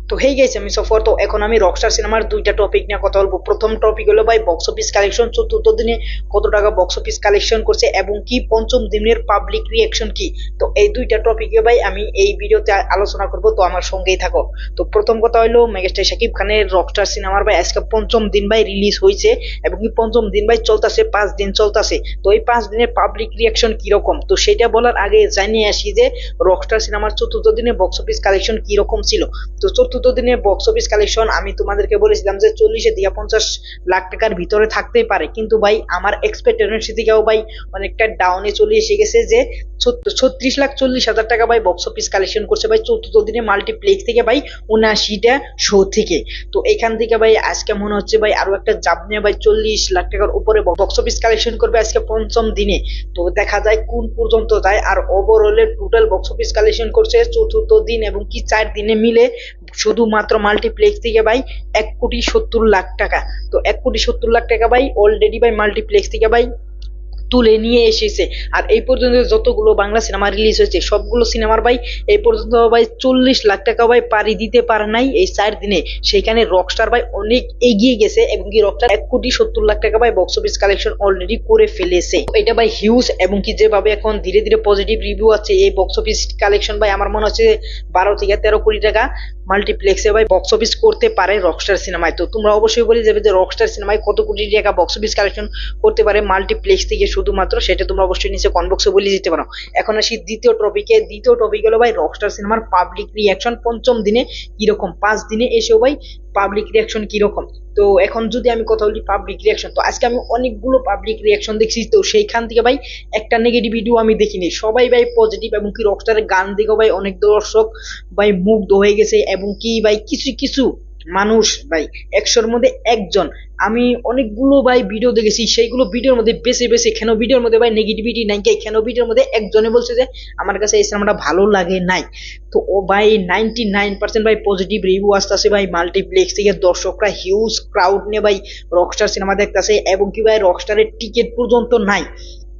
তো হেই গেছে আমি সফর। তো এখন আমি রকস্টার সিনেমার দুইটা টপিক নিয়ে কথা বলবো। প্রথম টপিক হলো ভাই বক্স অফিস কালেকশন, চতুর্থ দিনে কত টাকা বক্স অফিস কালেকশন করছে এবং কি পঞ্চম দিনের পাবলিক রিয়াকশন কি। তো এই দুইটা টপিকে ভাই আমি এই ভিডিওতে আলোচনা করব, তো আমার সঙ্গেই থাকো। তো প্রথম কথা হলো মেগাস্টার শাকিব খানের রকস্টার সিনেমার ভাই আজকে পঞ্চম দিন ভাই রিলিজ হয়েছে এবং কি পঞ্চম দিন ভাই চলতেছে, 5 দিন চলতেছে। তো এই 5 দিনের পাবলিক রিয়াকশন কিরকম, তো সেটা বলার আগে জানিয়ে আসি যে রকস্টার সিনেমার চতুর্থ দিনে বক্স অফিস কালেকশন কিরকম ছিল। তো চতুর্থ দিনে বক্স অফিস কালেকশন আমি তোমাদেরকে বলেছিলাম যে 40 থেকে 50 লাখ টাকার ভিতরে থাকতেই পারে, কিন্তু ভাই আমার এক্সপেক্টেশন থেকেও ভাই অনেকটা ডাউনে চলে এসে গেছে যে 36,40,000 টাকা ভাই বক্স অফিস কালেকশন করছে ভাই চতুর্থ দিনে মাল্টিপ্লেক্স থেকে ভাই 79টা শো থেকে। তো এখান থেকে ভাই আজকে মনে হচ্ছে ভাই আরো একটা জাপ নিয়ে ভাই 40 লাখ টাকার উপরে বক্স অফিস কালেকশন করবে আজকে পঞ্চম দিনে। তো দেখা যায় কোন পর্যন্ত যায়। আর overall total box office collection করছে চতুর্থ দিন এবং কি 4 দিনে মিলে শুধুমাত্র মাল্টিপ্লেক্স থেকে ভাই 1,70,00,000 টাকা। তো 1,70,00,000 টাকা ভাই অলরেডি ভাই মাল্টিপ্লেক্স থেকে ভাই তুলে নিয়ে এসেছে। আর এই পর্যন্ত যতগুলো বাংলা সিনেমা রিলিজ হয়েছে সবগুলো সিনেমার ভাই এই পর্যন্ত ভাই 40 লাখ টাকা ভাই পাড়ি দিতে পারে নাই এই 4 দিনে। সেখানে রকস্টার ভাই অনেক এগিয়ে গেছে এবং কি রকস্টার 1,70,00,000 টাকা ভাই বক্স অফিস কালেকশন অলরেডি করে ফেলেছে। এটা ভাই হিউজ এবং কি যেভাবে এখন ধীরে ধীরে পজিটিভ রিভিউ আছে এই বক্স অফিস কালেকশন ভাই আমার মনে হচ্ছে 12 থেকে 13 কোটি টাকা মাল্টিপ্লেক্সে ভাই বক্স অফিস করতে পারে রকস্টার সিনেমায়। তো তোমরা অবশ্যই বলে যাবে যে রকস্টার সিনেমায় কত কোটি টাকা বক্স অফিস কালেকশন করতে পারে মাল্টিপ্লেক্স থেকে শুধুমাত্র, সেটা তোমরা অবশ্যই নিচে কমেন্ট বক্সে বলে দিতে পারো। এখন আসি দ্বিতীয় টপিকে। দ্বিতীয় টপিক হলো ভাই রকস্টার সিনেমার পাবলিক রিয়াকশন পঞ্চম দিনে কিরকম, 5 দিনে এসেও ভাই পাবলিক রিয়াকশন কিরকম। তো এখন যদি আমি কথা বলি পাবলিক রিয়াকশন, তো আজকে আমি অনেকগুলো পাবলিক রিয়াকশন দেখছি। তো সেইখান থেকে ভাই একটা নেগেটিভ ভিডিও আমি দেখিনি, সবাই ভাই পজিটিভ এবং কি রকস্টারের গান দেখেও ভাই অনেক দর্শক ভাই মুগ্ধ হয়ে গেছে এবং কি ভাই কিছু কিছু মানুষ ভাই 100-র মধ্যে একজন, আমি অনেকগুলো ভাই ভিডিও দেখেছি সেইগুলো ভিডিওর মধ্যে বেছে বেছে কেন ভিডিওর মধ্যে ভাই নেগেটিভিটি নাই, কেন ভিডিওর মধ্যে একজনে বলছে যে আমার কাছে এই সিনেমাটা ভালো লাগে নাই। তো ও ভাই 99% ভাই পজিটিভ রিভিউ আসতেছে ভাই মাল্টিপ্লেক্স থেকে, দর্শকরা হিউজ ক্রাউড নিয়ে ভাই রকস্টার সিনেমা দেখতেছে এবং কি ভাই রকস্টারের টিকিট পর্যন্ত নাই।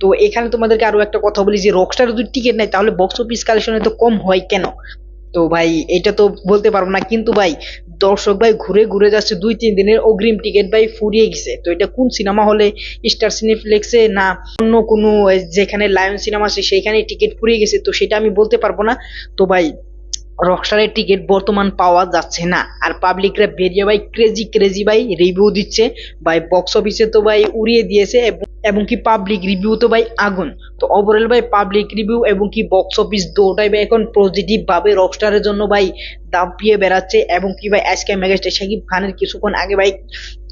তো এখানে তোমাদেরকে আরো একটা কথা বলি যে রকস্টার যদি টিকিট নাই তাহলে বক্স অফিস কালেকশনে তো কম হয় কেন। তো ভাই এটা তো বলতে পারবো না, কিন্তু ভাই দর্শক ভাই ঘুরে ঘুরে যাচ্ছে, 2-3 দিনের অগ্রিম টিকিট ভাই ফুরিয়ে গেছে। তো এটা কোন সিনেমা হলে, স্টার সিনেপ্লেক্সে না অন্য কোনো যেখানে লায়ন সিনেমা আছে সেইখানে টিকিট ফুরিয়ে গেছে, তো সেটা আমি বলতে পারবো না। তো ভাই রকস্টারের টিকিট বর্তমান পাওয়া যাচ্ছে না আর পাবলিকরা বেরিয়ে ভাই ক্রেজি ক্রেজি ভাই রিভিউ দিচ্ছে ভাই, বক্স অফিসে তো ভাই উড়িয়ে দিয়েছে এবং কি পাবলিক রিভিউ তো ভাই আগুন। তো ওভারঅল ভাই পাবলিক রিভিউ এবং কি বক্স অফিস দুটাই ভাই এখন পজিটিভ ভাবে রকস্টারের জন্য ভাই দাপিয়ে বেড়াচ্ছে। এবং কি ভাই আজকে মেগাস্টার শাকিব খানের কিছুক্ষণ আগে ভাই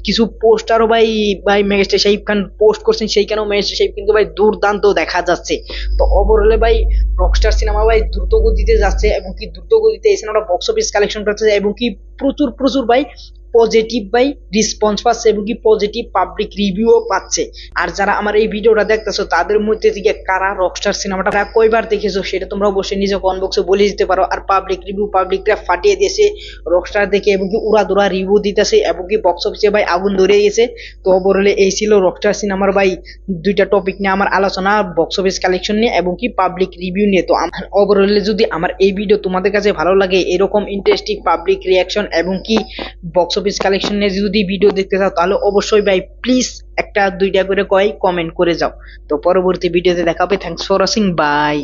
কিছু পোস্টারও ভাই ভাই মেগাস্টার শাকিব খান পোস্ট করছেন, সেইখানেও মেগাস্টার শাকিব কিন্তু ভাই দুর্দান্ত দেখা যাচ্ছে। তো ওভারঅলে ভাই রকস্টার সিনেমা ভাই দ্রুত গতিতে যাচ্ছে এবং কি দ্রুত গতিতে এই সিনেমাটা বক্স অফিস কালেকশন করছে এবং কি প্রচুর প্রচুর ভাই পজিটিভ ভাই রেসপন্স পাচ্ছে এবং কি পজিটিভ পাবলিক রিভিউও পাচ্ছে। আর যারা আমার এই ভিডিওটা দেখতেছো তাদের মধ্যে থেকে কারা রকস্টার সিনেমাটা কয়বার দেখেছো সেটা তোমরা অবশ্যই নিজে কমেন্ট বক্সে বলে দিতে পারো। আর পাবলিক রিভিউ পাবলিকরা ফাটিয়ে দিয়েছে রকস্টার দেখে এবং কি উড়াদুরা রিভিউ দিতেছে এবং কি বক্স অফিসে ভাই আগুন ধরে গেছে। তো ওভারঅলে এই ছিল রকস্টার সিনেমার ভাই দুইটা টপিক নিয়ে আমার আলোচনা, বক্স অফিস কালেকশন নিয়ে এবং কি পাবলিক রিভিউ নিয়ে। তো ওভারঅলে যদি আমার এই ভিডিও তোমাদের কাছে ভালো লাগে, এরকম ইন্টারেস্টিং পাবলিক রিয়াকশন এবং কি বক্স অফিস কালেকশন নিয়ে যদি ভিডিও দেখতে চাও তাহলে অবশ্যই ভাই প্লিজ 1-2টা করে কমেন্ট করে যাও। তো পরবর্তী ভিডিওতে দেখা হবে। Thanks for watching, by.